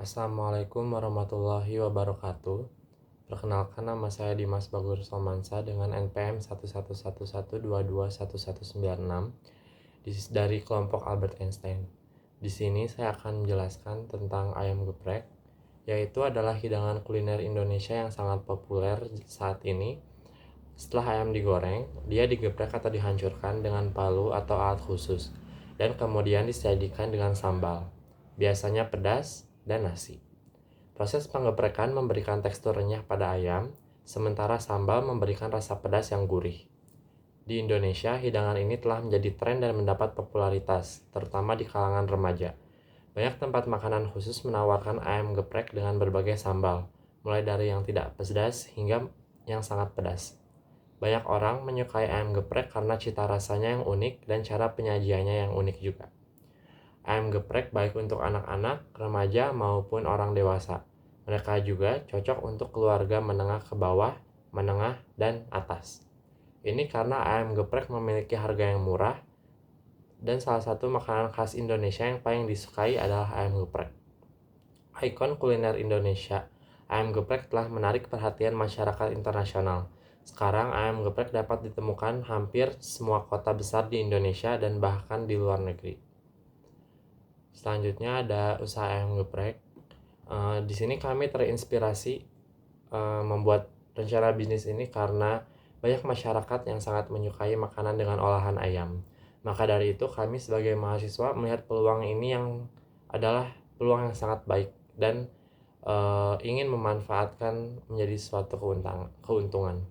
Assalamualaikum warahmatullahi wabarakatuh. Perkenalkan, nama saya Dimas Bagur Somansa dengan NPM 11112211196 dari kelompok Albert Einstein. Di sini saya akan menjelaskan tentang ayam geprek, yaitu adalah hidangan kuliner Indonesia yang sangat populer saat ini. Setelah ayam digoreng, dia digeprek atau dihancurkan dengan palu atau alat khusus, dan kemudian disajikan dengan sambal, biasanya pedas dan nasi. Proses penggeprekan memberikan tekstur renyah pada ayam, sementara sambal memberikan rasa pedas yang gurih. Di Indonesia, hidangan ini telah menjadi tren dan mendapat popularitas, terutama di kalangan remaja. Banyak tempat makanan khusus menawarkan ayam geprek dengan berbagai sambal, mulai dari yang tidak pedas hingga yang sangat pedas. Banyak orang menyukai ayam geprek karena cita rasanya yang unik dan cara penyajiannya yang unik juga. Ayam geprek baik untuk anak-anak, remaja, maupun orang dewasa. Mereka juga cocok untuk keluarga menengah ke bawah, menengah, dan atas. Ini karena ayam geprek memiliki harga yang murah, dan salah satu makanan khas Indonesia yang paling disukai adalah ayam geprek. Ikon kuliner Indonesia, ayam geprek telah menarik perhatian masyarakat internasional. Sekarang ayam geprek dapat ditemukan hampir semua kota besar di Indonesia dan bahkan di luar negeri. Selanjutnya ada usaha ayam geprek. Di sini kami terinspirasi membuat rencana bisnis ini karena banyak masyarakat yang sangat menyukai makanan dengan olahan ayam. Maka dari itu kami sebagai mahasiswa melihat peluang ini yang adalah peluang yang sangat baik dan ingin memanfaatkan menjadi suatu keuntungan.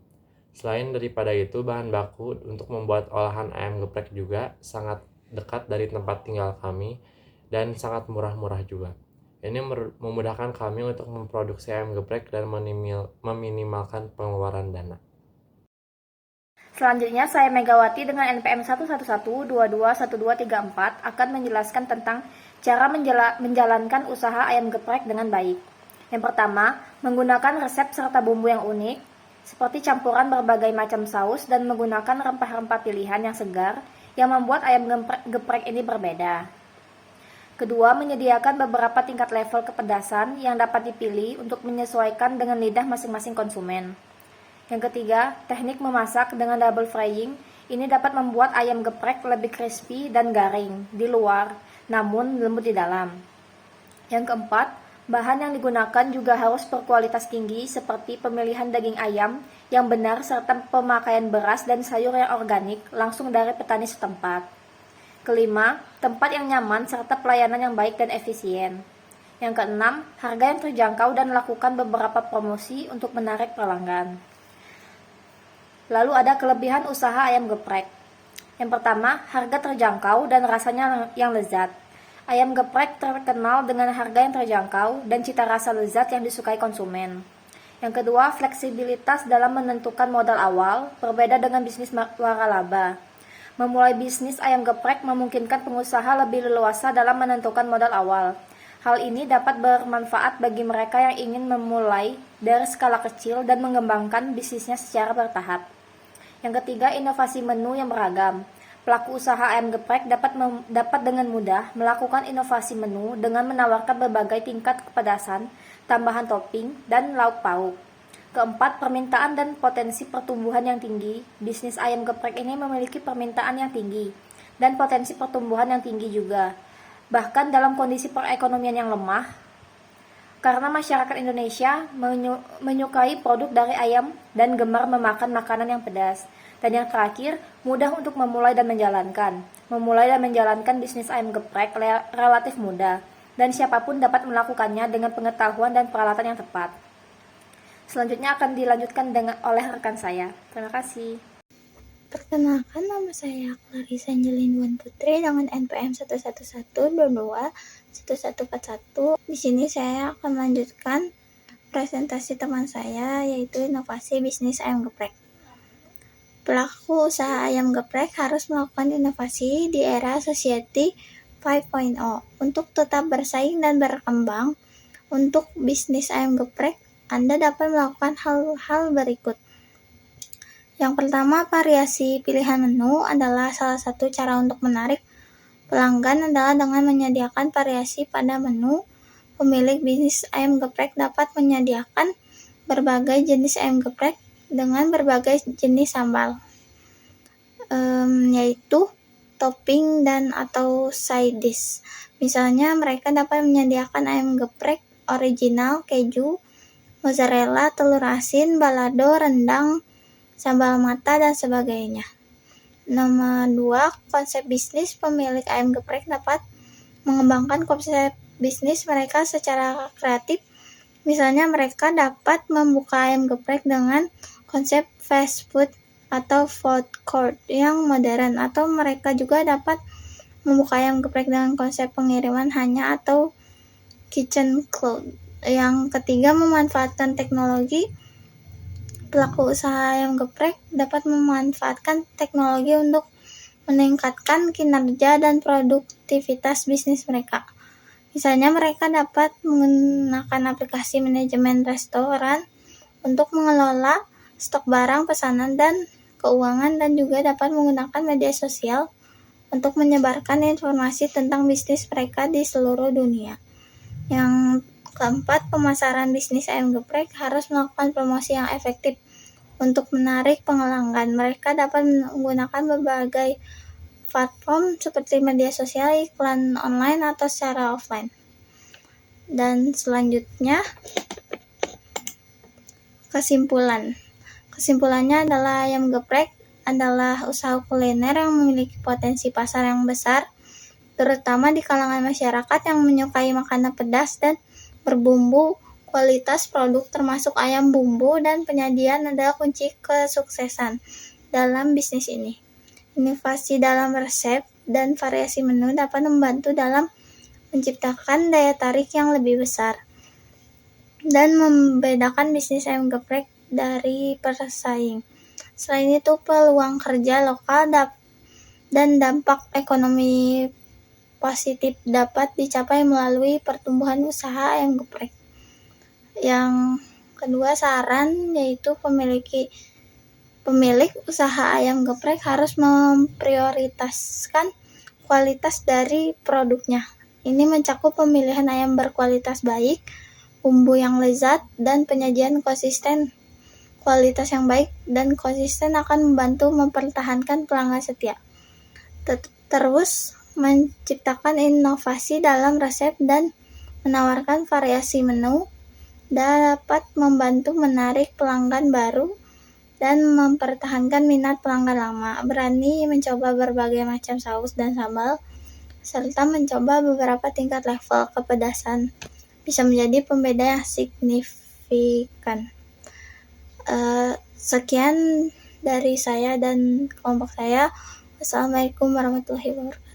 Selain daripada itu, bahan baku untuk membuat olahan ayam geprek juga sangat dekat dari tempat tinggal kami dan sangat murah-murah juga. Ini memudahkan kami untuk memproduksi ayam geprek dan meminimalkan pengeluaran dana. Selanjutnya, saya Megawati dengan NPM 111221234 akan menjelaskan tentang cara menjalankan usaha ayam geprek dengan baik. Yang pertama, menggunakan resep serta bumbu yang unik, seperti campuran berbagai macam saus dan menggunakan rempah-rempah pilihan yang segar yang membuat ayam geprek ini berbeda. Kedua, menyediakan beberapa tingkat level kepedasan yang dapat dipilih untuk menyesuaikan dengan lidah masing-masing konsumen. Yang ketiga, teknik memasak dengan double frying ini dapat membuat ayam geprek lebih crispy dan garing di luar, namun lembut di dalam. Yang keempat, bahan yang digunakan juga harus berkualitas tinggi seperti pemilihan daging ayam yang benar serta pemakaian beras dan sayur yang organik langsung dari petani setempat. Kelima, tempat yang nyaman serta pelayanan yang baik dan efisien. Yang keenam, harga yang terjangkau dan lakukan beberapa promosi untuk menarik pelanggan. Lalu ada kelebihan usaha ayam geprek. Yang pertama, harga terjangkau dan rasanya yang lezat. Ayam geprek terkenal dengan harga yang terjangkau dan cita rasa lezat yang disukai konsumen. Yang kedua, fleksibilitas dalam menentukan modal awal, berbeda dengan bisnis waralaba. Memulai bisnis ayam geprek memungkinkan pengusaha lebih leluasa dalam menentukan modal awal. Hal ini dapat bermanfaat bagi mereka yang ingin memulai dari skala kecil dan mengembangkan bisnisnya secara bertahap. Yang ketiga, inovasi menu yang beragam. Pelaku usaha ayam geprek dapat dengan mudah melakukan inovasi menu dengan menawarkan berbagai tingkat kepedasan, tambahan topping, dan lauk pauk. Keempat, permintaan dan potensi pertumbuhan yang tinggi. Bisnis ayam geprek ini memiliki permintaan yang tinggi dan potensi pertumbuhan yang tinggi juga. Bahkan dalam kondisi perekonomian yang lemah, karena masyarakat Indonesia menyukai produk dari ayam dan gemar memakan makanan yang pedas. Dan yang terakhir, mudah untuk memulai dan menjalankan. Memulai dan menjalankan bisnis ayam geprek relatif mudah, dan siapapun dapat melakukannya dengan pengetahuan dan peralatan yang tepat. Selanjutnya akan dilanjutkan oleh rekan saya. Terima kasih. Perkenalkan, nama saya Clarissa Angelin Wan Putri dengan NPM 111221141. Di sini saya akan melanjutkan presentasi teman saya, yaitu inovasi bisnis ayam geprek. Pelaku usaha ayam geprek harus melakukan inovasi di era Society 5.0 untuk tetap bersaing dan berkembang. Untuk bisnis ayam geprek, Anda dapat melakukan hal-hal berikut. Yang pertama, variasi pilihan menu adalah salah satu cara untuk menarik pelanggan adalah dengan menyediakan variasi pada menu. pemilik bisnis ayam geprek dapat menyediakan berbagai jenis ayam geprek dengan berbagai jenis sambal, yaitu topping dan atau side dish. Misalnya mereka dapat menyediakan ayam geprek original, keju, mozzarella, telur asin, balado, rendang, sambal mata, dan sebagainya. Nomor 2, konsep bisnis. Pemilik ayam geprek dapat mengembangkan konsep bisnis mereka secara kreatif. Misalnya mereka dapat membuka ayam geprek dengan konsep fast food atau food court yang modern, atau mereka juga dapat membuka ayam geprek dengan konsep pengiriman hanya atau kitchen cloud. Yang ketiga, memanfaatkan teknologi. Pelaku usaha ayam geprek dapat memanfaatkan teknologi untuk meningkatkan kinerja dan produktivitas bisnis mereka. Misalnya mereka dapat menggunakan aplikasi manajemen restoran untuk mengelola stok barang, pesanan, dan keuangan, dan juga dapat menggunakan media sosial untuk menyebarkan informasi tentang bisnis mereka di seluruh dunia. Yang keempat, pemasaran bisnis ayam geprek harus melakukan promosi yang efektif untuk menarik pelanggan. Mereka dapat menggunakan berbagai platform seperti media sosial, iklan online, atau secara offline. Dan selanjutnya, kesimpulannya adalah ayam geprek adalah usaha kuliner yang memiliki potensi pasar yang besar, terutama di kalangan masyarakat yang menyukai makanan pedas dan berbumbu. Kualitas produk termasuk ayam bumbu dan penyajian adalah kunci kesuksesan dalam bisnis ini. Inovasi dalam resep dan variasi menu dapat membantu dalam menciptakan daya tarik yang lebih besar dan membedakan bisnis ayam geprek dari pesaing. Selain itu, peluang kerja lokal dan dampak ekonomi positif dapat dicapai melalui pertumbuhan usaha ayam geprek. Yang kedua, saran yaitu pemilik usaha ayam geprek harus memprioritaskan kualitas dari produknya. Ini mencakup pemilihan ayam berkualitas baik, bumbu yang lezat, dan penyajian konsisten. Kualitas yang baik dan konsisten akan membantu mempertahankan pelanggan setia. Terus menciptakan inovasi dalam resep dan menawarkan variasi menu dapat membantu menarik pelanggan baru dan mempertahankan minat pelanggan lama. Berani mencoba berbagai macam saus dan sambal, serta mencoba beberapa tingkat level kepedasan bisa menjadi pembeda yang signifikan. Sekian dari saya dan kelompok saya. Wassalamualaikum warahmatullahi wabarakatuh.